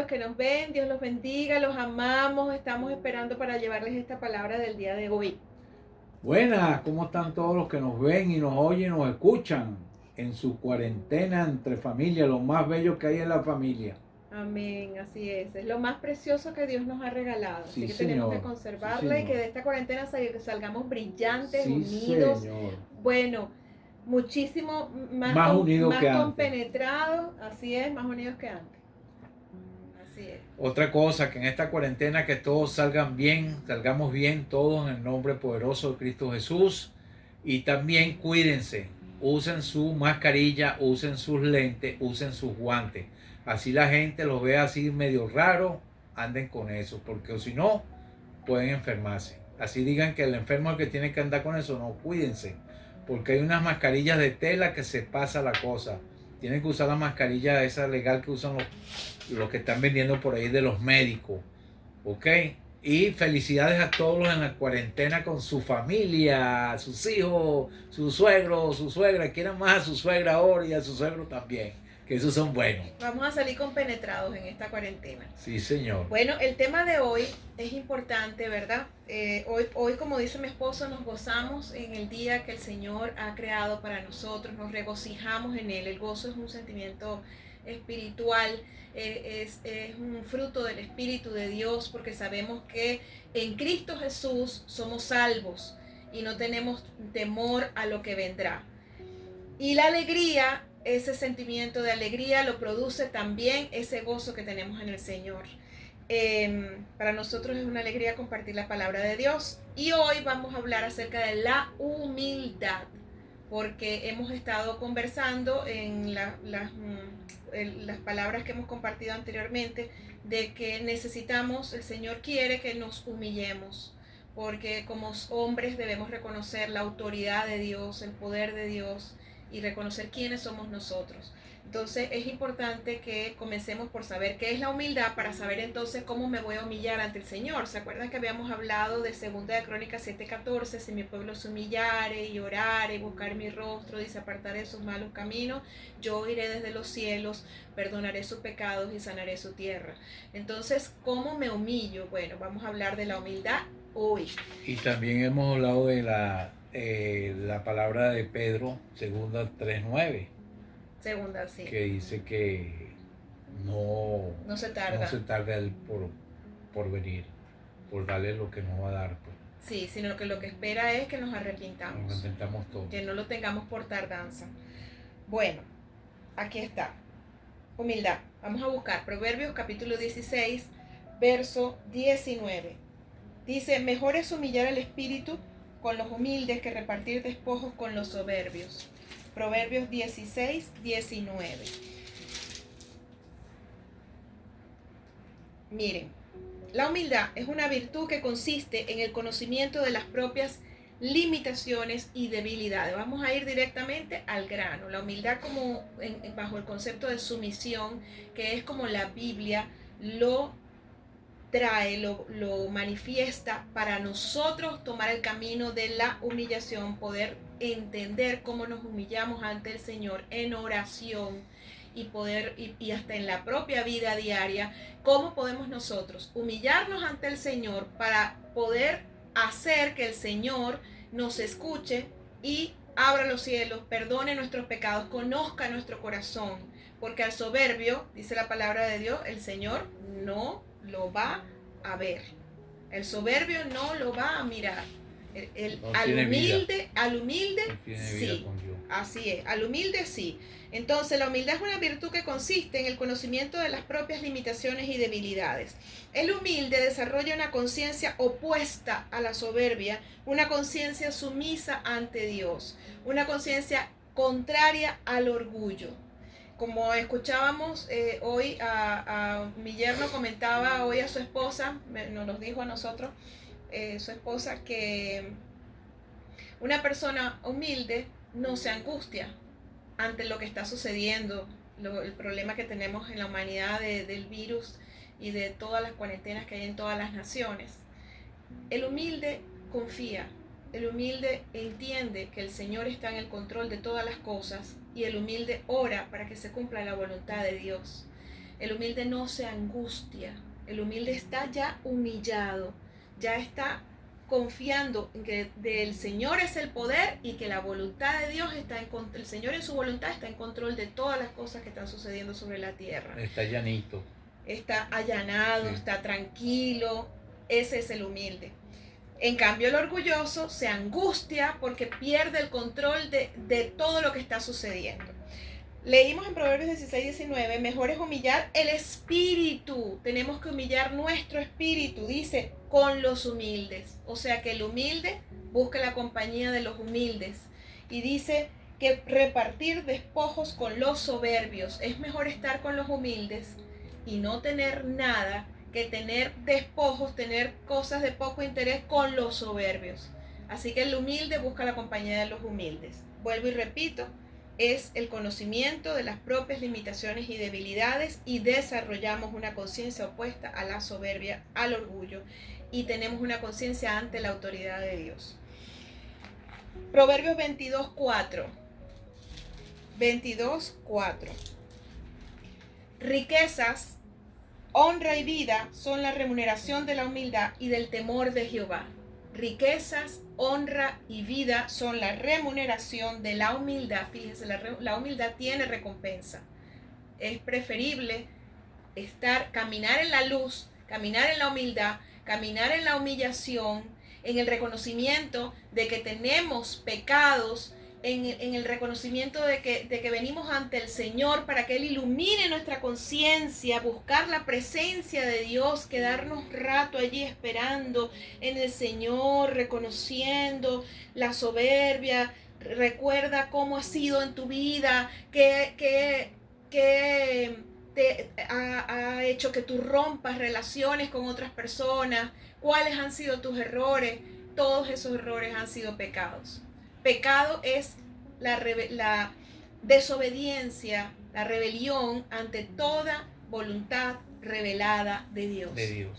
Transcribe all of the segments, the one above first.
que nos ven, Dios los bendiga, los amamos, estamos esperando para llevarles esta palabra del día de hoy. Buenas, ¿cómo están todos los que nos ven y nos oyen, nos escuchan en su cuarentena entre familia, lo más bello que hay en la familia? Amén, así es lo más precioso que Dios nos ha regalado, así Sí, que tenemos que señor, sí, conservarla y que señor, de esta cuarentena salgamos brillantes, sí, unidos, señor. bueno, muchísimo Más unido más que antes. compenetrados, así es, más unidos que antes, así es. Otra cosa, que en esta cuarentena que todos salgan bien, salgamos bien todos en el nombre poderoso de Cristo Jesús. Y también cuídense, usen su mascarilla, usen sus lentes, usen sus guantes. Así la gente los ve así medio raro, anden con eso, porque si no, pueden enfermarse. Así digan que el enfermo es el que tiene que andar con eso, no, cuídense, porque hay unas mascarillas de tela que se pasa la cosa. Tienen que usar la mascarilla esa legal que usan los que están vendiendo por ahí de los médicos, ¿ok? Y felicidades a todos los en la cuarentena con su familia, sus hijos, su suegro, su suegra. Quieran más a su suegra ahora y a su suegro también, que esos son buenos. Vamos a salir compenetrados en esta cuarentena. Sí, señor. Bueno, el tema de hoy es importante, ¿verdad? Hoy, como dice mi esposo, nos gozamos en el día que el Señor ha creado para nosotros, nos regocijamos en Él. El gozo es un sentimiento espiritual, es un fruto del Espíritu de Dios, porque sabemos que en Cristo Jesús somos salvos y no tenemos temor a lo que vendrá. Y la alegría, ese sentimiento de alegría lo produce también ese gozo que tenemos en el Señor. Para nosotros es una alegría compartir la palabra de Dios. Y hoy vamos a hablar acerca de la humildad, porque hemos estado conversando en las palabras que hemos compartido anteriormente, de que necesitamos, el Señor quiere que nos humillemos, porque como hombres debemos reconocer la autoridad de Dios, el poder de Dios, y reconocer quiénes somos nosotros. Entonces es importante que comencemos por saber qué es la humildad, para saber entonces cómo me voy a humillar ante el Señor. ¿Se acuerdan que habíamos hablado de 2 Crónicas 7:14? Si mi pueblo se humillare y orare y buscar mi rostro y se apartaré de sus malos caminos, yo iré desde los cielos, perdonaré sus pecados y sanaré su tierra. Entonces, ¿cómo me humillo? Bueno, vamos a hablar de la humildad hoy. Y también hemos hablado de la palabra de Pedro, segunda 3:9, Segunda, sí. que dice que No se tarda. no se tarda él por venir, por darle lo que nos va a dar, pues. Sí, sino que lo que espera es que nos arrepintamos. Nos intentamos todo. Que no lo tengamos por tardanza. Bueno, aquí está. Humildad. Vamos a buscar Proverbios capítulo 16, verso 19. Dice, mejor es humillar al espíritu con los humildes que repartir despojos con los soberbios. Proverbios 16, 19. Miren, la humildad es una virtud que consiste en el conocimiento de las propias limitaciones y debilidades. Vamos a ir directamente al grano. La humildad bajo el concepto de sumisión, que es como la Biblia lo trae, lo manifiesta para nosotros tomar el camino de la humillación, poder entender cómo nos humillamos ante el Señor en oración y hasta en la propia vida diaria, cómo podemos nosotros humillarnos ante el Señor para poder hacer que el Señor nos escuche y abra los cielos, perdone nuestros pecados, conozca nuestro corazón, porque al soberbio, dice la palabra de Dios, el Señor no lo va a ver. El soberbio no lo va a mirar. Al humilde sí. Así es, al humilde sí. Entonces la humildad es una virtud que consiste en el conocimiento de las propias limitaciones y debilidades. El humilde desarrolla una conciencia opuesta a la soberbia, una conciencia sumisa ante Dios, una conciencia contraria al orgullo. Como escuchábamos hoy, a mi yerno comentaba hoy a su esposa, nos lo dijo a nosotros, su esposa, que una persona humilde no se angustia ante lo que está sucediendo, el problema que tenemos en la humanidad del virus y de todas las cuarentenas que hay en todas las naciones. El humilde confía, el humilde entiende que el Señor está en el control de todas las cosas y el humilde ora para que se cumpla la voluntad de Dios. El humilde no se angustia. El humilde está ya humillado, ya está confiando en que del Señor es el poder y que la voluntad de Dios está el Señor en su voluntad está en control de todas las cosas que están sucediendo sobre la tierra. Está llanito. Está allanado, Sí. está tranquilo. Ese es el humilde. En cambio, el orgulloso se angustia porque pierde el control de todo lo que está sucediendo. Leímos en Proverbios 16-19, mejor es humillar el espíritu. Tenemos que humillar nuestro espíritu, dice, con los humildes. O sea que el humilde busca la compañía de los humildes. Y dice que repartir despojos con los soberbios. Es mejor estar con los humildes y no tener nada que tener despojos, tener cosas de poco interés con los soberbios. Así que el humilde busca la compañía de los humildes. Vuelvo y repito, es el conocimiento de las propias limitaciones y debilidades y desarrollamos una conciencia opuesta a la soberbia, al orgullo y tenemos una conciencia ante la autoridad de Dios. Proverbios 22:4. 22:4. Riquezas, honra y vida son la remuneración de la humildad y del temor de Jehová. Riquezas, honra y vida son la remuneración de la humildad. Fíjense, la humildad tiene recompensa. Es preferible caminar en la luz, caminar en la humildad, caminar en la humillación, en el reconocimiento de que tenemos pecados, en el reconocimiento de que venimos ante el Señor para que Él ilumine nuestra conciencia, buscar la presencia de Dios, quedarnos rato allí esperando en el Señor, reconociendo la soberbia. Recuerda cómo ha sido en tu vida, que te ha hecho que tú rompas relaciones con otras personas, cuáles han sido tus errores. Todos esos errores han sido pecados. Pecado es la desobediencia, la rebelión ante toda voluntad revelada de Dios.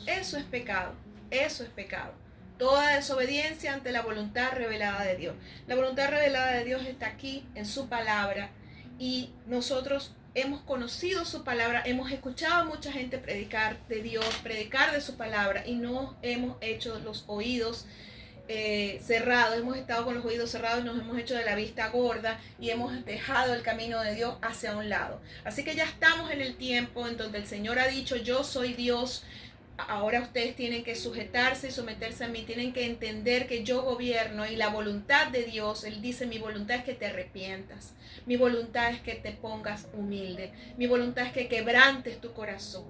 Eso es pecado, eso es pecado. Toda desobediencia ante la voluntad revelada de Dios. La voluntad revelada de Dios está aquí en su palabra y nosotros hemos conocido su palabra, hemos escuchado a mucha gente predicar de Dios, predicar de su palabra y no hemos hecho los oídos cerrados, hemos estado con los oídos cerrados y nos hemos hecho de la vista gorda y hemos dejado el camino de Dios hacia un lado. Así que ya estamos en el tiempo en donde el Señor ha dicho, yo soy Dios. Ahora ustedes tienen que sujetarse y someterse a mí, tienen que entender que yo gobierno y la voluntad de Dios, Él dice, mi voluntad es que te arrepientas, mi voluntad es que te pongas humilde, mi voluntad es que quebrantes tu corazón.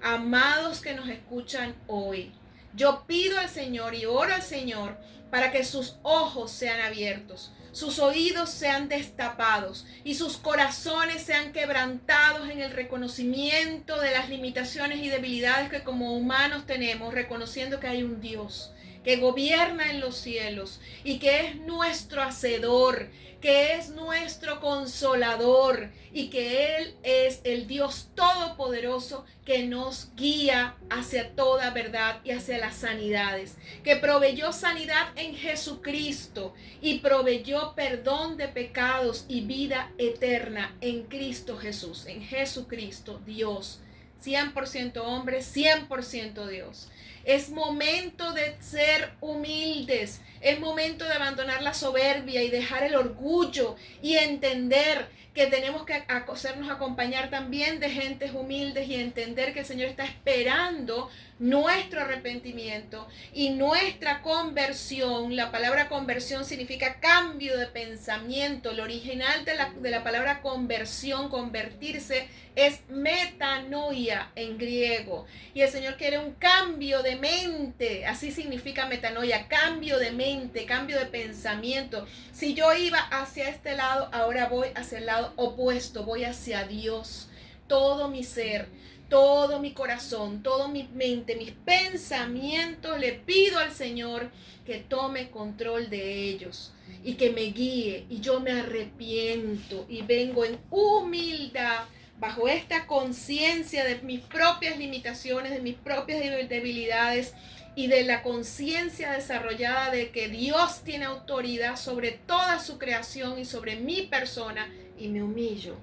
Amados que nos escuchan hoy, yo pido al Señor y oro al Señor para que sus ojos sean abiertos, sus oídos sean destapados y sus corazones sean quebrantados en el reconocimiento de las limitaciones y debilidades que como humanos tenemos, reconociendo que hay un Dios que gobierna en los cielos y que es nuestro hacedor, que es nuestro consolador y que Él es el Dios todopoderoso que nos guía hacia toda verdad y hacia las sanidades, que proveyó sanidad en Jesucristo y proveyó perdón de pecados y vida eterna en Cristo Jesús, en Jesucristo, Dios, 100% hombre, 100% Dios. Es momento de ser humildes, es momento de abandonar la soberbia y dejar el orgullo y entender que tenemos que hacernos acompañar también de gentes humildes y entender que el Señor está esperando nuestro arrepentimiento y nuestra conversión. La palabra conversión significa cambio de pensamiento. El original de la palabra conversión, convertirse, es metanoia en griego. Y el Señor quiere un cambio de mente. Así significa metanoia, cambio de mente, cambio de pensamiento. Si yo iba hacia este lado, ahora voy hacia el lado opuesto, voy hacia Dios. Todo mi ser, todo mi corazón, toda mi mente, mis pensamientos, le pido al Señor que tome control de ellos y que me guíe, y yo me arrepiento y vengo en humildad bajo esta conciencia de mis propias limitaciones, de mis propias debilidades y de la conciencia desarrollada de que Dios tiene autoridad sobre toda su creación y sobre mi persona, y me humillo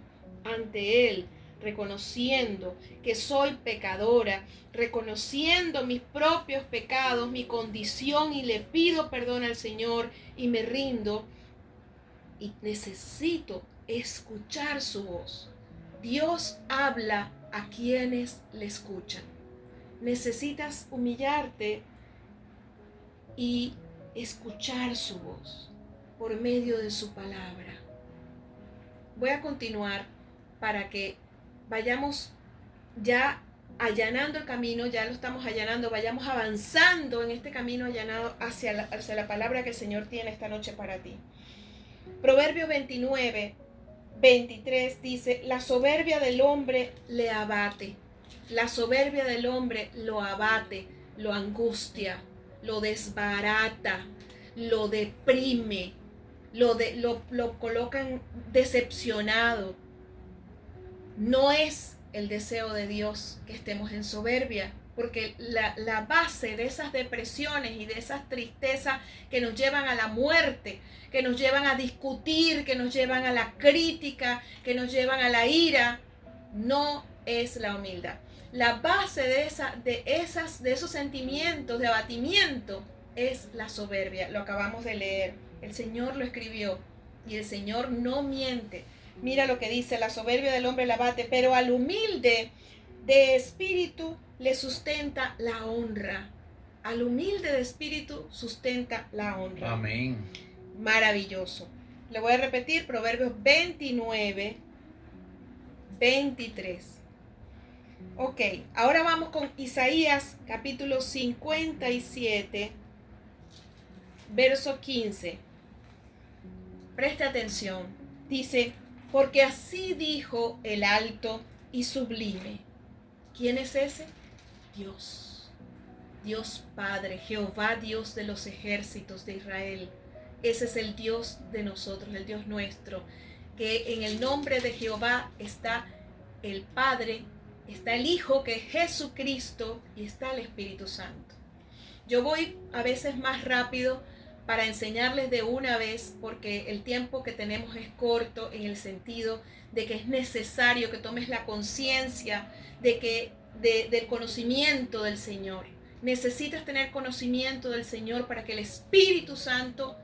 ante Él reconociendo que soy pecadora, reconociendo mis propios pecados, mi condición, y le pido perdón al Señor y me rindo, y necesito escuchar su voz. Dios habla a quienes le escuchan. Necesitas humillarte y escuchar su voz por medio de su palabra. Voy a continuar para que vayamos ya allanando el camino, ya lo estamos allanando, vayamos avanzando en este camino allanado hacia la palabra que el Señor tiene esta noche para ti. Proverbios 29, 23 dice: la soberbia del hombre le abate, la soberbia del hombre lo abate, lo angustia, lo desbarata, lo deprime, lo colocan decepcionado. No es el deseo de Dios que estemos en soberbia, porque la base de esas depresiones y de esas tristezas que nos llevan a la muerte, que nos llevan a discutir, que nos llevan a la crítica, que nos llevan a la ira, no es la humildad. La base de esos sentimientos de abatimiento es la soberbia. Lo acabamos de leer. El Señor lo escribió y el Señor no miente. Mira lo que dice: la soberbia del hombre la abate, pero al humilde de espíritu le sustenta la honra. Al humilde de espíritu sustenta la honra. Amén. Maravilloso. Le voy a repetir: Proverbios 29, 23. Ok, ahora vamos con Isaías capítulo 57, verso 15. Preste atención. Dice: porque así dijo el alto y sublime. ¿Quién es ese? Dios. Dios Padre, Jehová, Dios de los ejércitos de Israel. Ese es el Dios de nosotros, el Dios nuestro. Que en el nombre de Jehová está el Padre, está el Hijo, que es Jesucristo, y está el Espíritu Santo. Yo voy a veces más rápido para enseñarles de una vez, porque el tiempo que tenemos es corto, en el sentido de que es necesario que tomes la conciencia del conocimiento del Señor. Necesitas tener conocimiento del Señor para que el Espíritu Santo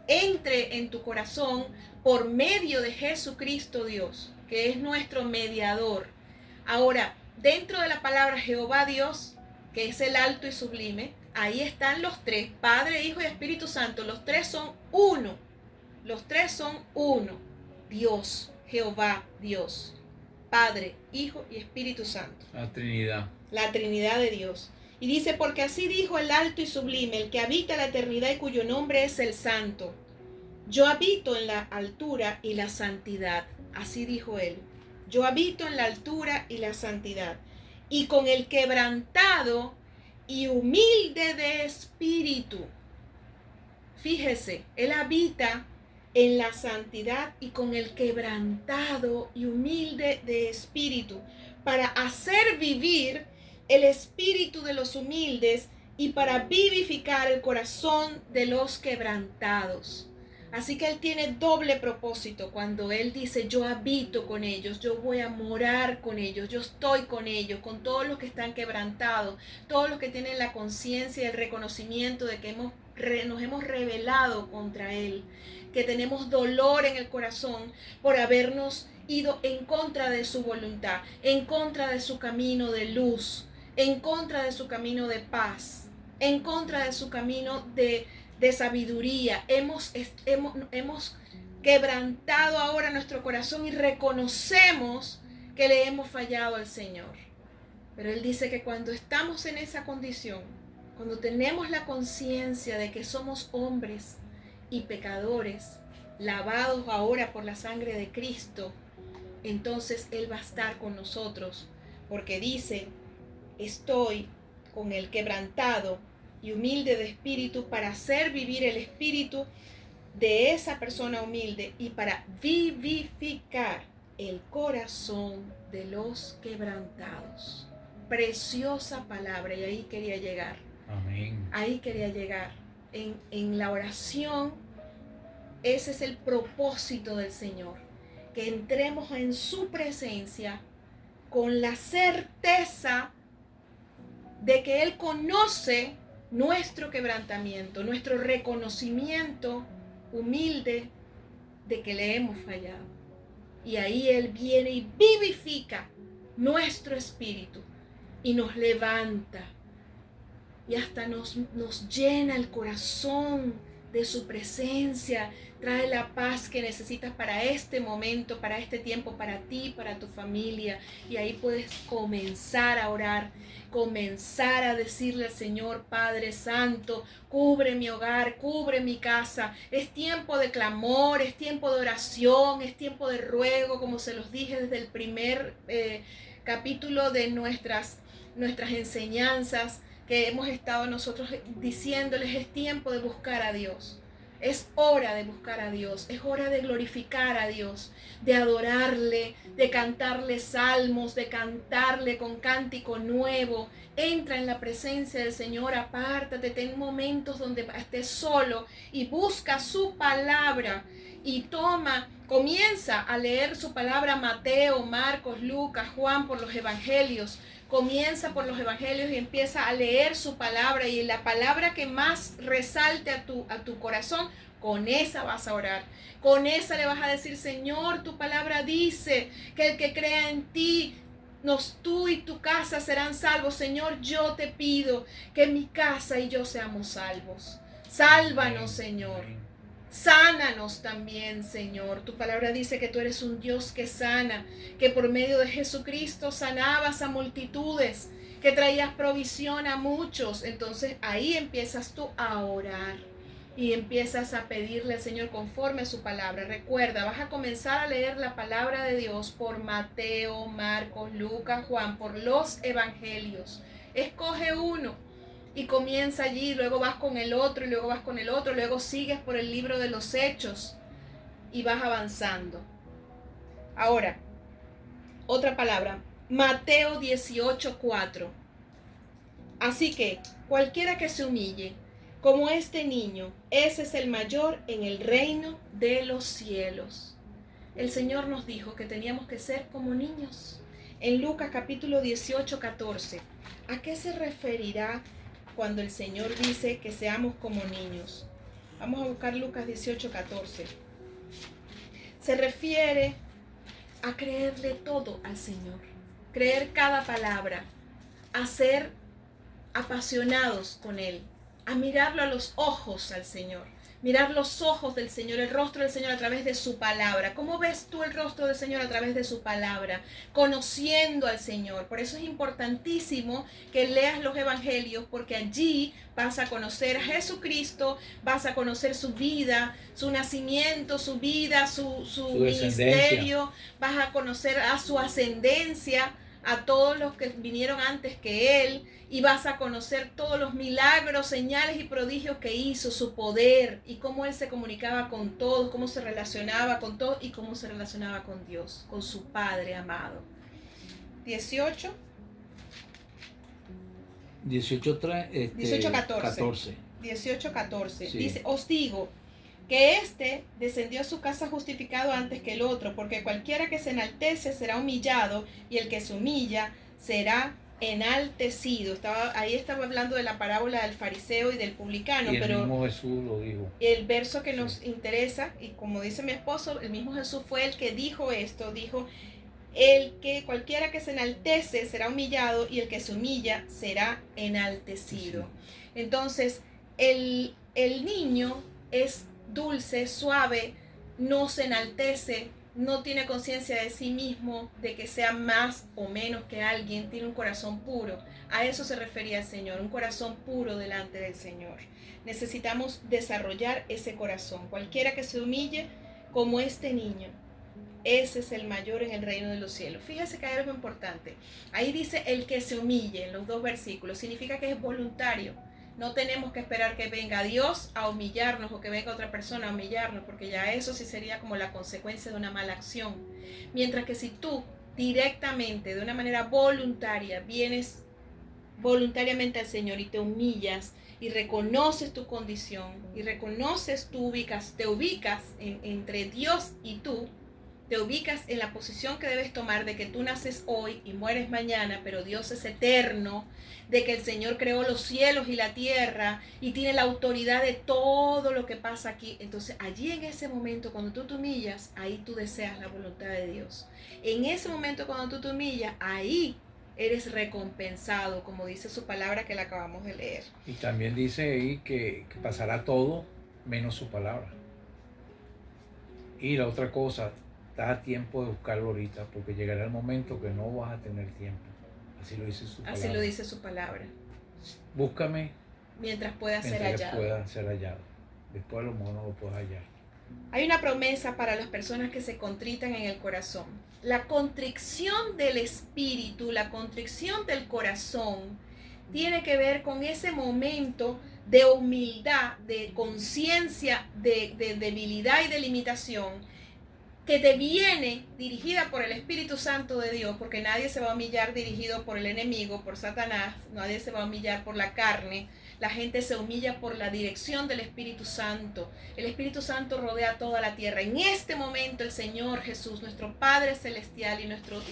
entre en tu corazón por medio de Jesucristo Dios, que es nuestro mediador. Ahora, dentro de la palabra Jehová Dios, que es el alto y sublime, ahí están los tres: Padre, Hijo y Espíritu Santo. Los tres son uno. Los tres son uno. Dios, Jehová, Dios. Padre, Hijo y Espíritu Santo. La Trinidad. La Trinidad de Dios. Y dice: porque así dijo el alto y sublime, el que habita la eternidad y cuyo nombre es el Santo. Yo habito en la altura y la santidad. Así dijo él. Yo habito en la altura y la santidad. Y con el quebrantado y humilde de espíritu. Fíjese, él habita en la santidad y con el quebrantado y humilde de espíritu, para hacer vivir el espíritu de los humildes y para vivificar el corazón de los quebrantados. Así que él tiene doble propósito cuando él dice: yo habito con ellos, yo voy a morar con ellos, yo estoy con ellos, con todos los que están quebrantados, todos los que tienen la conciencia y el reconocimiento de que nos hemos rebelado contra él, que tenemos dolor en el corazón por habernos ido en contra de su voluntad, en contra de su camino de luz, en contra de su camino de paz, en contra de su camino de sabiduría. Hemos quebrantado ahora nuestro corazón y reconocemos que le hemos fallado al Señor. Pero Él dice que cuando estamos en esa condición, cuando tenemos la conciencia de que somos hombres y pecadores, lavados ahora por la sangre de Cristo, entonces Él va a estar con nosotros, porque dice: estoy con el quebrantado y humilde de espíritu, para hacer vivir el espíritu de esa persona humilde y para vivificar el corazón de los quebrantados. Preciosa palabra, y ahí quería llegar. Amén. Ahí quería llegar. En la oración, ese es el propósito del Señor, que entremos en su presencia con la certeza de que Él conoce nuestro quebrantamiento, nuestro reconocimiento humilde de que le hemos fallado. Y ahí Él viene y vivifica nuestro espíritu y nos levanta y hasta nos llena el corazón de su presencia, trae la paz que necesitas para este momento, para este tiempo, para ti, para tu familia. Y ahí puedes comenzar a orar, comenzar a decirle al Señor: Padre Santo, cubre mi hogar, cubre mi casa. Es tiempo de clamor, es tiempo de oración, es tiempo de ruego, como se los dije desde el primer capítulo de nuestras enseñanzas, que hemos estado nosotros diciéndoles: es tiempo de buscar a Dios. Es hora de buscar a Dios, es hora de glorificar a Dios, de adorarle, de cantarle salmos, de cantarle con cántico nuevo. Entra en la presencia del Señor, apártate, ten momentos donde estés solo y busca su palabra y comienza a leer su palabra, Mateo, Marcos, Lucas, Juan, por los evangelios. Comienza por los evangelios y empieza a leer su palabra, y la palabra que más resalte a tu corazón, con esa vas a orar. Con esa le vas a decir: Señor, tu palabra dice que el que crea en ti, tú y tu casa serán salvos. Señor, yo te pido que mi casa y yo seamos salvos. Sálvanos, Señor. Sánanos también, Señor. Tu palabra dice que tú eres un Dios que sana, que por medio de Jesucristo sanabas a multitudes, que traías provisión a muchos. Entonces ahí empiezas tú a orar y empiezas a pedirle al Señor conforme a su palabra. Recuerda, vas a comenzar a leer la palabra de Dios por Mateo, Marcos, Lucas, Juan, por los evangelios. Escoge uno y comienza allí, luego vas con el otro y luego vas con el otro, luego sigues por el libro de los Hechos y vas avanzando. Ahora, otra palabra, Mateo 18:4. Así que cualquiera que se humille como este niño, ese es el mayor en el reino de los cielos. El Señor nos dijo que teníamos que ser como niños. En Lucas capítulo 18:14, ¿a qué se referirá cuando el Señor dice que seamos como niños? Vamos a buscar Lucas 18:14. Se refiere a creerle todo al Señor, creer cada palabra, a ser apasionados con Él, a mirarlo a los ojos al Señor, mirar los ojos del Señor, el rostro del Señor a través de su palabra. ¿Cómo ves tú el rostro del Señor a través de su palabra? Conociendo al Señor. Por eso es importantísimo que leas los evangelios, porque allí vas a conocer a Jesucristo, vas a conocer su vida, su nacimiento, su vida, su ministerio, vas a conocer a su ascendencia, a todos los que vinieron antes que Él, y vas a conocer todos los milagros, señales y prodigios que hizo, su poder y cómo Él se comunicaba con todos, cómo se relacionaba con todos y cómo se relacionaba con Dios, con su Padre amado. 18. 18:14. 18:14. Sí. Dice: os digo que éste descendió a su casa justificado antes que el otro, porque cualquiera que se enaltece será humillado, y el que se humilla será enaltecido. Ahí estaba hablando de la parábola del fariseo y del publicano, y pero mismo Jesús lo dijo. El verso que nos interesa, y como dice mi esposo, el mismo Jesús fue el que dijo esto, dijo: cualquiera que se enaltece será humillado, y el que se humilla será enaltecido. Sí. Entonces, el niño es dulce, suave, no se enaltece, no tiene conciencia de sí mismo, de que sea más o menos que alguien, tiene un corazón puro. A eso se refería el Señor, un corazón puro delante del Señor. Necesitamos desarrollar ese corazón. Cualquiera que se humille como este niño, ese es el mayor en el reino de los cielos. Fíjese que hay algo importante. Ahí dice el que se humille, en los dos versículos. Significa que es voluntario. No tenemos que esperar que venga Dios a humillarnos o que venga otra persona a humillarnos, porque ya eso sí sería como la consecuencia de una mala acción. Mientras que si tú directamente, de una manera voluntaria, vienes voluntariamente al Señor y te humillas y reconoces tu condición y reconoces te ubicas entre Dios y tú, te ubicas en la posición que debes tomar de que tú naces hoy y mueres mañana, pero Dios es eterno, de que el Señor creó los cielos y la tierra y tiene la autoridad de todo lo que pasa aquí. Entonces allí en ese momento cuando tú te humillas, ahí tú deseas la voluntad de Dios. En ese momento cuando tú te humillas, ahí eres recompensado, como dice su palabra que la acabamos de leer. Y también dice ahí que pasará todo menos su palabra. Y la otra cosa, da tiempo de buscarlo ahorita, porque llegará el momento que no vas a tener tiempo. Así lo dice su palabra. Así lo dice su palabra. Búscame mientras pueda ser mientras hallado. pueda ser hallado. Después a lo mejor no lo puedes hallar. Hay una promesa para las personas que se contritan en el corazón. La contrición del espíritu, la contrición del corazón, tiene que ver con ese momento de humildad, de conciencia, de debilidad y de limitación, que te viene dirigida por el Espíritu Santo de Dios, porque nadie se va a humillar dirigido por el enemigo, por Satanás, nadie se va a humillar por la carne. La gente se humilla por la dirección del Espíritu Santo. El Espíritu Santo rodea toda la tierra. En este momento el Señor Jesús, nuestro Padre Celestial y nuestro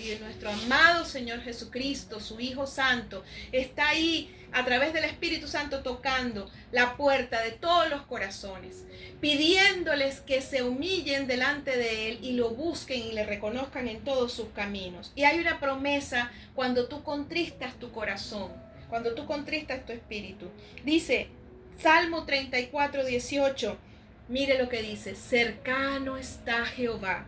amado Señor Jesucristo, su Hijo Santo, está ahí a través del Espíritu Santo tocando la puerta de todos los corazones, pidiéndoles que se humillen delante de Él y lo busquen y le reconozcan en todos sus caminos. Y hay una promesa cuando tú contristas tu corazón, cuando tú contristas tu espíritu. Dice Salmo 34:18, mire lo que dice: cercano está Jehová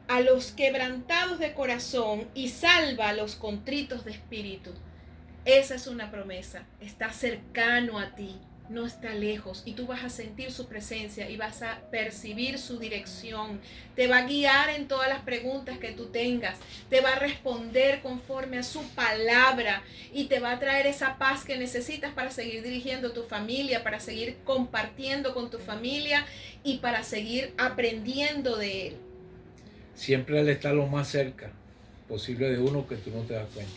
a los quebrantados de corazón y salva a los contritos de espíritu. Esa es una promesa, está cercano a ti, no está lejos, y tú vas a sentir su presencia y vas a percibir su dirección. Te va a guiar en todas las preguntas que tú tengas, te va a responder conforme a su palabra y te va a traer esa paz que necesitas para seguir dirigiendo tu familia, para seguir compartiendo con tu familia y para seguir aprendiendo de Él. Siempre Él está lo más cerca posible de uno que tú no te das cuenta.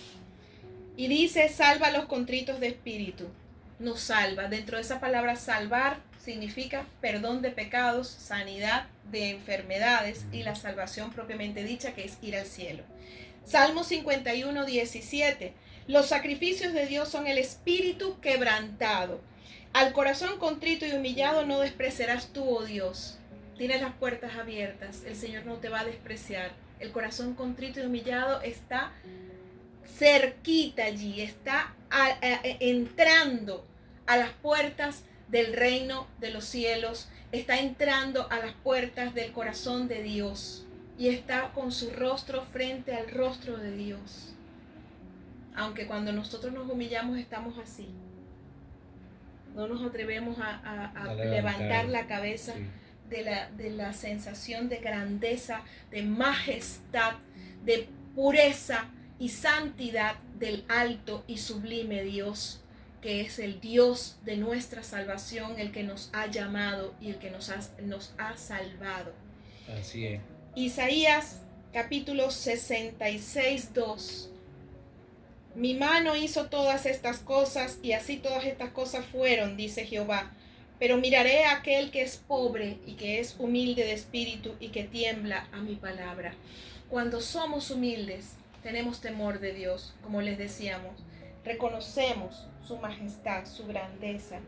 Y dice, salva a los contritos de espíritu. Nos salva. Dentro de esa palabra salvar significa perdón de pecados, sanidad de enfermedades y la salvación propiamente dicha, que es ir al cielo. Salmo 51:17. Los sacrificios de Dios son el espíritu quebrantado. Al corazón contrito y humillado no despreciarás tú, oh Dios. Tienes las puertas abiertas. El Señor no te va a despreciar. El corazón contrito y humillado está cerquita allí, está entrando a las puertas del reino de los cielos, está entrando a las puertas del corazón de Dios y está con su rostro frente al rostro de Dios. Aunque cuando nosotros nos humillamos estamos así, no nos atrevemos a levantar la cabeza, sí, de la sensación de grandeza, de majestad, de pureza y santidad del alto y sublime Dios, que es el Dios de nuestra salvación, el que nos ha llamado y el que nos ha salvado. Así es. Isaías capítulo 66:2. Mi mano hizo todas estas cosas y así todas estas cosas fueron, dice Jehová. Pero miraré a aquel que es pobre y que es humilde de espíritu y que tiembla a mi palabra. Cuando somos humildes, tenemos temor de Dios, como les decíamos. Reconocemos su majestad, su grandeza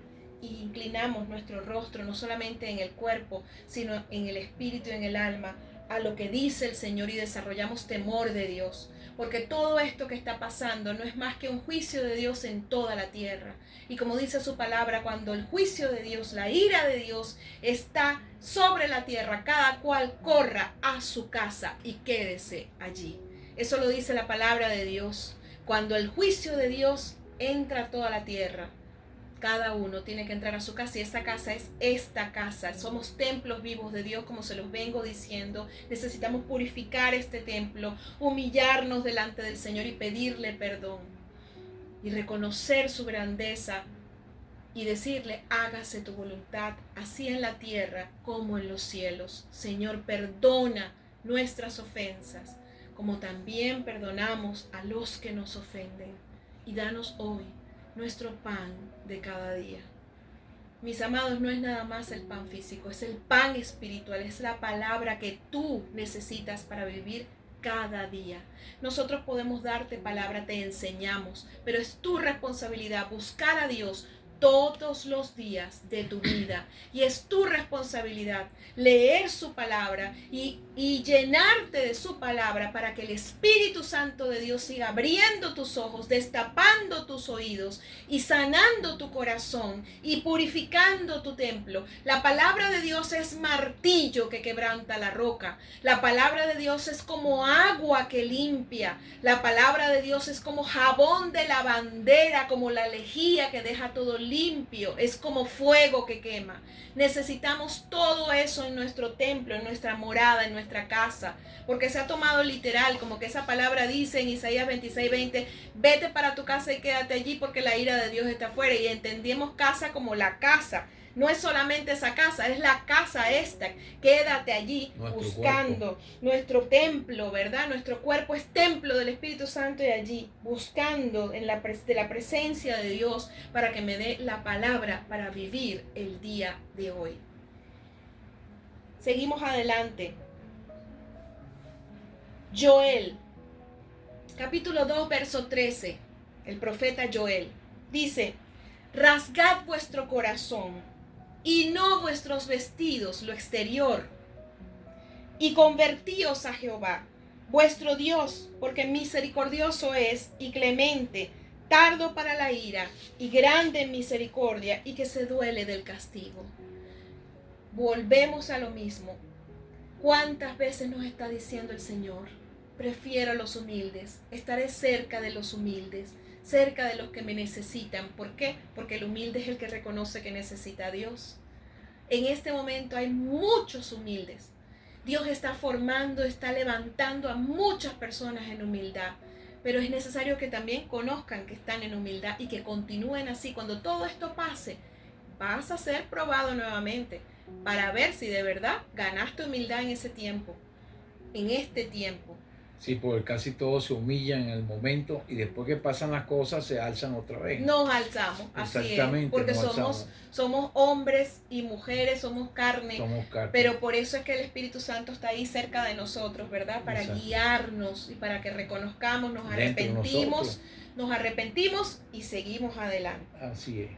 y inclinamos nuestro rostro no solamente en el cuerpo, sino en el espíritu y en el alma a lo que dice el Señor y desarrollamos temor de Dios. Porque todo esto que está pasando no es más que un juicio de Dios en toda la tierra. Y como dice su palabra, cuando el juicio de Dios, la ira de Dios está sobre la tierra, cada cual corra a su casa y quédese allí. Eso lo dice la palabra de Dios. Cuando el juicio de Dios entra a toda la tierra, cada uno tiene que entrar a su casa y esa casa es esta casa. Somos templos vivos de Dios, como se los vengo diciendo. Necesitamos purificar este templo, humillarnos delante del Señor y pedirle perdón y reconocer su grandeza y decirle, hágase tu voluntad, así en la tierra como en los cielos. Señor, perdona nuestras ofensas, como también perdonamos a los que nos ofenden. Y danos hoy nuestro pan de cada día. mis amados, no es nada más el pan físico, es el pan espiritual, es la palabra que tú necesitas para vivir cada día. Nosotros podemos darte palabra, te enseñamos, pero es tu responsabilidad buscar a Dios todos los días de tu vida. Y es tu responsabilidad leer su palabra y llenarte de su palabra para que el Espíritu Santo de Dios siga abriendo tus ojos, destapando tus oídos y sanando tu corazón y purificando tu templo. La palabra de Dios es martillo que quebranta la roca. La palabra de Dios es como agua que limpia. La palabra de Dios es como jabón de lavandera, como la lejía que deja todo limpio. Es como fuego que quema. Necesitamos todo eso en nuestro templo, en nuestra morada, en nuestra casa, porque se ha tomado literal, como que esa palabra dice en Isaías 26:20, vete para tu casa y quédate allí porque la ira de Dios está afuera. Y entendemos casa como la casa. No es solamente esa casa, es la casa esta. Quédate allí buscando nuestro templo, ¿verdad? Nuestro cuerpo es templo del Espíritu Santo y allí buscando de la presencia de Dios para que me dé la palabra para vivir el día de hoy. Seguimos adelante. Joel, capítulo 2, verso 13. El profeta Joel dice: rasgad vuestro corazón y no vuestros vestidos, lo exterior, y convertíos a Jehová, vuestro Dios, porque misericordioso es y clemente, tardo para la ira y grande en misericordia, y que se duele del castigo. Volvemos a lo mismo. ¿Cuántas veces nos está diciendo el Señor? Prefiero a los humildes, estaré cerca de los humildes, cerca de los que me necesitan. ¿Por qué? Porque el humilde es el que reconoce que necesita a Dios. En este momento hay muchos humildes. Dios está formando, está levantando a muchas personas en humildad. Pero es necesario que también conozcan que están en humildad y que continúen así. Cuando todo esto pase, vas a ser probado nuevamente para ver si de verdad ganaste humildad en ese tiempo, en este tiempo. Sí, porque casi todos se humillan en el momento y después que pasan las cosas se alzan otra vez. Nos alzamos, así es, porque somos hombres y mujeres, somos carne, pero por eso es que el Espíritu Santo está ahí cerca de nosotros, ¿verdad? Para guiarnos y para que reconozcamos, nos arrepentimos y seguimos adelante. Así es.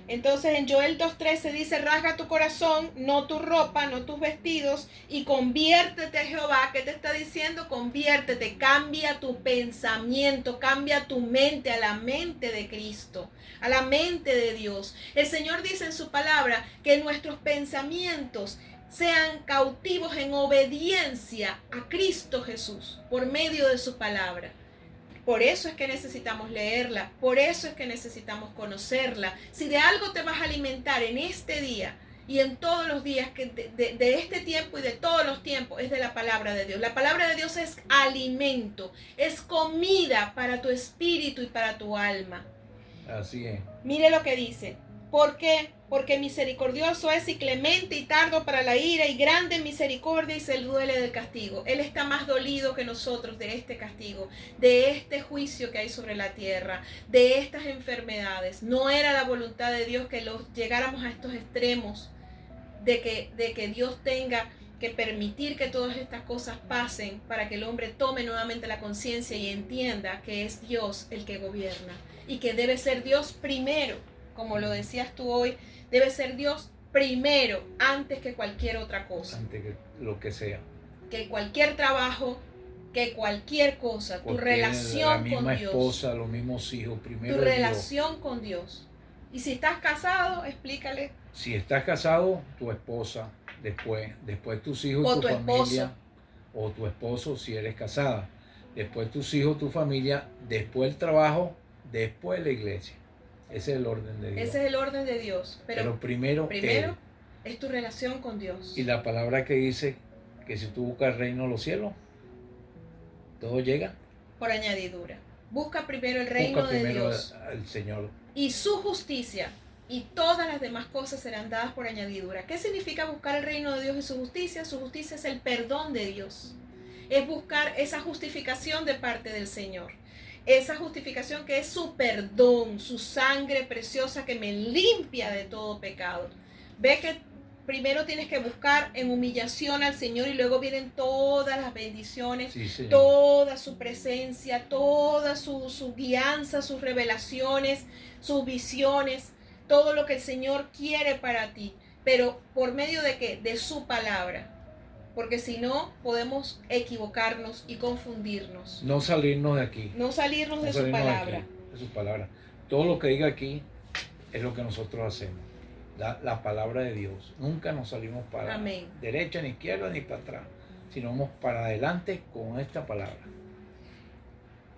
Entonces en Joel 2:13 dice: rasga tu corazón, no tu ropa, no tus vestidos, y conviértete a Jehová. ¿Qué te está diciendo? Conviértete, cambia tu pensamiento, cambia tu mente a la mente de Cristo, a la mente de Dios. El Señor dice en su palabra que nuestros pensamientos sean cautivos en obediencia a Cristo Jesús por medio de su palabra. Por eso es que necesitamos leerla, por eso es que necesitamos conocerla. Si de algo te vas a alimentar en este día y en todos los días de este tiempo y de todos los tiempos, es de la palabra de Dios. La palabra de Dios es alimento, es comida para tu espíritu y para tu alma. Así es. Mire lo que dice. ¿Por qué? Porque misericordioso es y clemente y tardo para la ira y grande en misericordia y se duele del castigo. Él está más dolido que nosotros de este castigo, de este juicio que hay sobre la tierra, de estas enfermedades. No era la voluntad de Dios que llegáramos a estos extremos, de que Dios tenga que permitir que todas estas cosas pasen para que el hombre tome nuevamente la conciencia y entienda que es Dios el que gobierna y que debe ser Dios primero. Como lo decías tú hoy, debe ser Dios primero, antes que cualquier otra cosa. Antes que lo que sea. Que cualquier trabajo, que cualquier cosa, tu relación con Dios. La misma esposa, los mismos hijos, primero tu relación con Dios. Y si estás casado, explícale. Si estás casado, tu esposa, después tus hijos, o tu familia. Esposo. O tu esposo si eres casada. Después tus hijos, tu familia, después el trabajo, después la iglesia. Ese es el orden de Dios. Ese es el orden de Dios. Pero primero es tu relación con Dios. Y la palabra que dice que si tú buscas el reino de los cielos, todo llega. Por añadidura. Busca primero el reino de Dios. Al Señor. Y su justicia. Y todas las demás cosas serán dadas por añadidura. ¿Qué significa buscar el reino de Dios y su justicia? Su justicia es el perdón de Dios. Es buscar esa justificación de parte del Señor. esa justificación que es su perdón, su sangre preciosa que me limpia de todo pecado. Ve que primero tienes que buscar en humillación al Señor y luego vienen todas las bendiciones, Sí, Señor. toda su presencia, toda su guianza, sus revelaciones, sus visiones, todo lo que el Señor quiere para ti. Pero ¿por medio de qué? De su palabra. Porque si no, podemos equivocarnos y confundirnos. No salirnos de aquí. No salirnos No de su salirnos de palabra. aquí, de su palabra. Todo lo que diga aquí es lo que nosotros hacemos. La palabra de Dios. Nunca nos salimos para Amén. derecha, ni izquierda, ni para atrás, sino vamos para adelante con esta palabra.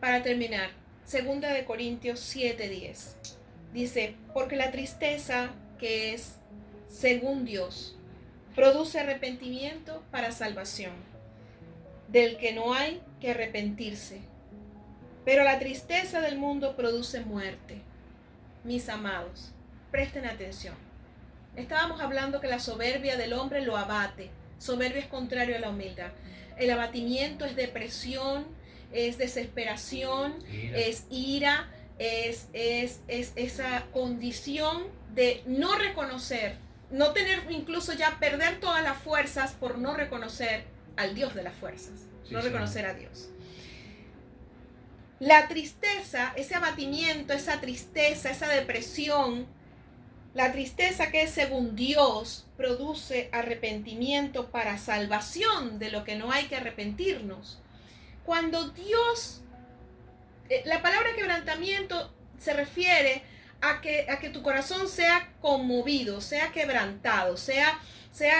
Para terminar, 2 de Corintios 7:10. Dice, porque la tristeza que es según Dios produce arrepentimiento para salvación, del que no hay que arrepentirse. Pero la tristeza del mundo produce muerte. Mis amados, presten atención. Estábamos hablando que la soberbia del hombre lo abate. Soberbia es contrario a la humildad. El abatimiento es depresión, es desesperación, es ira, es esa condición de no reconocer, no tener, incluso ya perder todas las fuerzas por no reconocer al Dios de las fuerzas, no reconocer a Dios. La tristeza, ese abatimiento, esa tristeza, esa depresión, la tristeza que es según Dios produce arrepentimiento para salvación, de lo que no hay que arrepentirnos. Cuando Dios, la palabra quebrantamiento se refiere a que tu corazón sea conmovido, sea quebrantado, sea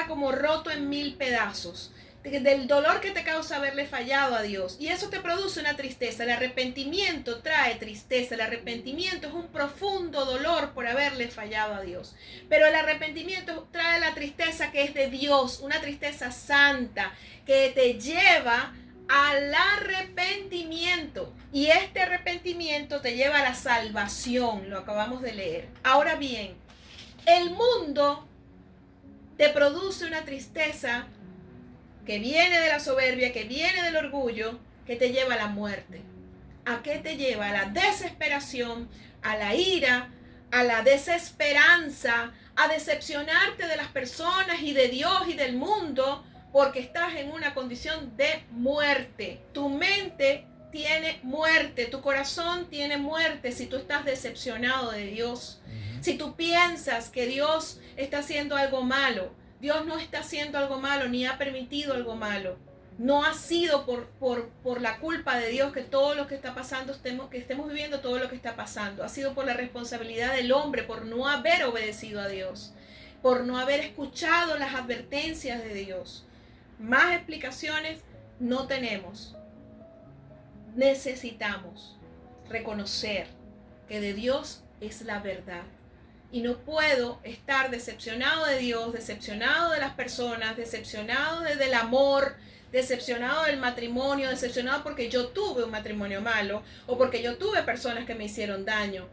como roto en 1000 pedazos, del dolor que te causa haberle fallado a Dios. Y eso te produce una tristeza. El arrepentimiento trae tristeza. El arrepentimiento es un profundo dolor por haberle fallado a Dios. Pero el arrepentimiento trae la tristeza que es de Dios, una tristeza santa que te lleva al arrepentimiento, y este arrepentimiento te lleva a la salvación, lo acabamos de leer. Ahora bien, el mundo te produce una tristeza que viene de la soberbia, que viene del orgullo, que te lleva a la muerte. ¿A qué te lleva? A la desesperación, a la ira, a la desesperanza, a decepcionarte de las personas y de Dios y del mundo, porque estás en una condición de muerte. Tu mente tiene muerte, tu corazón tiene muerte si tú estás decepcionado de Dios. Si tú piensas que Dios está haciendo algo malo, Dios no está haciendo algo malo ni ha permitido algo malo. No ha sido por la culpa de Dios que todo lo que está pasando, que estemos viviendo todo lo que está pasando. Ha sido por la responsabilidad del hombre, por no haber obedecido a Dios, por no haber escuchado las advertencias de Dios. Más explicaciones no tenemos. Necesitamos reconocer que de Dios es la verdad. Y no puedo estar decepcionado de Dios, decepcionado de las personas, decepcionado del amor, decepcionado del matrimonio, decepcionado porque yo tuve un matrimonio malo o porque yo tuve personas que me hicieron daño.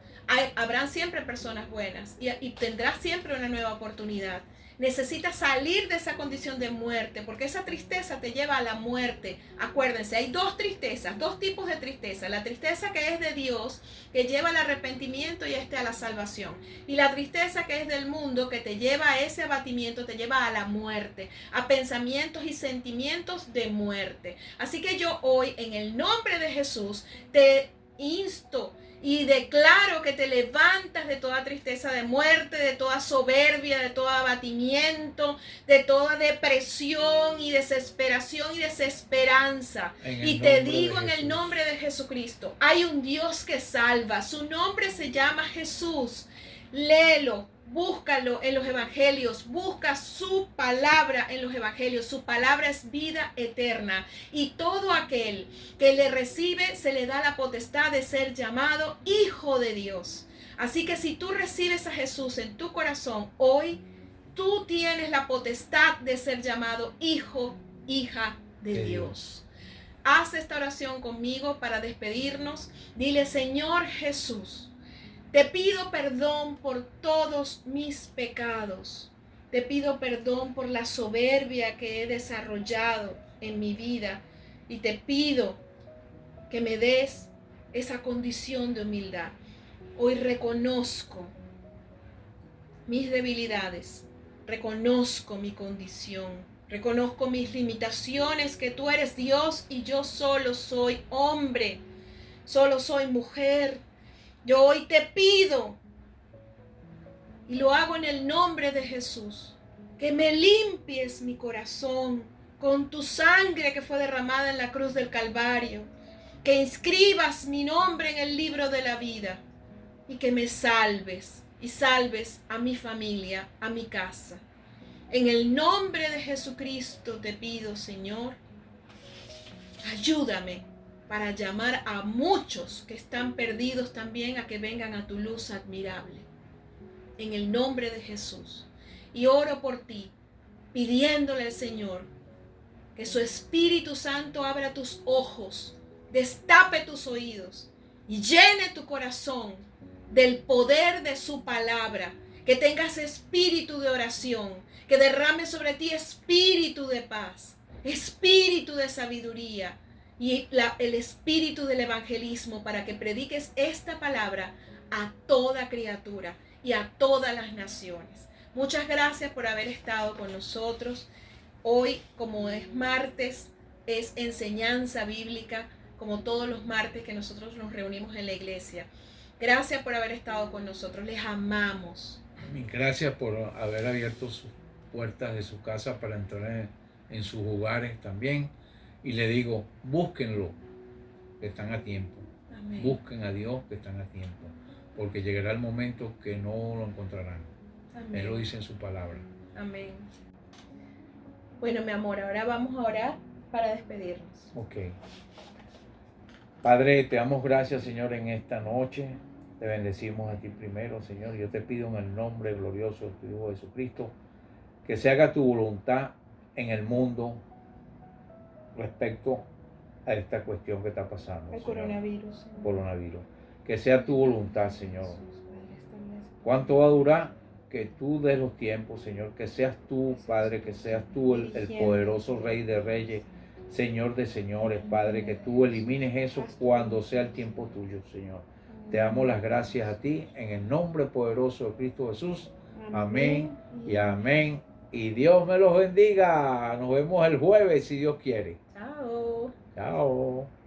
Habrán siempre personas buenas y tendrás siempre una nueva oportunidad. Necesitas salir de esa condición de muerte, porque esa tristeza te lleva a la muerte. Acuérdense, hay dos tristezas, dos tipos de tristeza. La tristeza que es de Dios, que lleva al arrepentimiento y a la salvación. Y la tristeza que es del mundo, que te lleva a ese abatimiento, te lleva a la muerte, a pensamientos y sentimientos de muerte. Así que yo hoy, en el nombre de Jesús, te insto y declaro que te levantas de toda tristeza de muerte, de toda soberbia, de todo abatimiento, de toda depresión y desesperación y desesperanza. Y te digo en el nombre de Jesucristo, hay un Dios que salva. Su nombre se llama Jesús. Léelo, búscalo en los evangelios, busca su palabra en los evangelios. Su palabra es vida eterna, y todo aquel que le recibe se le da la potestad de ser llamado hijo de Dios. Así que si tú recibes a Jesús en tu corazón hoy, tú tienes la potestad de ser llamado hijo, hija de Dios. Haz esta oración conmigo para despedirnos. Dile: Señor Jesús, te pido perdón por todos mis pecados. Te pido perdón por la soberbia que he desarrollado en mi vida. Y te pido que me des esa condición de humildad. Hoy reconozco mis debilidades, reconozco mi condición, reconozco mis limitaciones, que tú eres Dios y yo solo soy hombre, solo soy mujer. Yo hoy te pido, y lo hago en el nombre de Jesús, que me limpies mi corazón con tu sangre que fue derramada en la cruz del Calvario, que inscribas mi nombre en el libro de la vida y que me salves y salves a mi familia, a mi casa. En el nombre de Jesucristo te pido, Señor, ayúdame para llamar a muchos que están perdidos también a que vengan a tu luz admirable. En el nombre de Jesús. Y oro por ti, pidiéndole al Señor que su Espíritu Santo abra tus ojos, destape tus oídos y llene tu corazón del poder de su palabra, que tengas espíritu de oración, que derrame sobre ti espíritu de paz, espíritu de sabiduría y el espíritu del evangelismo para que prediques esta palabra a toda criatura y a todas las naciones. Muchas gracias por haber estado con nosotros. Hoy, como es martes, es enseñanza bíblica, como todos los martes que nosotros nos reunimos en la iglesia. Gracias por haber estado con nosotros. Les amamos. Gracias por haber abierto sus puertas de su casa para entrar en sus hogares también. Y le digo, búsquenlo, que están a tiempo. Amén. Busquen a Dios, que están a tiempo. Porque llegará el momento que no lo encontrarán. Amén. Él lo dice en su palabra. Amén. Bueno, mi amor, ahora vamos a orar para despedirnos. Ok. Padre, te damos gracias, Señor, en esta noche. Te bendecimos a ti primero, Señor. Yo te pido en el nombre glorioso de tu Hijo Jesucristo que se haga tu voluntad en el mundo respecto a esta cuestión que está pasando. El Señor. coronavirus. Coronavirus. Que sea tu voluntad, Señor. ¿Cuánto va a durar? Que tú des los tiempos, Señor. Que seas tú, Padre, que seas tú el poderoso Rey de Reyes, Señor de señores, Padre. Que tú elimines eso cuando sea el tiempo tuyo, Señor. Te damos las gracias a ti en el nombre poderoso de Cristo Jesús. Amén y amén. Y Dios me los bendiga. Nos vemos el jueves si Dios quiere. Chao. Chao.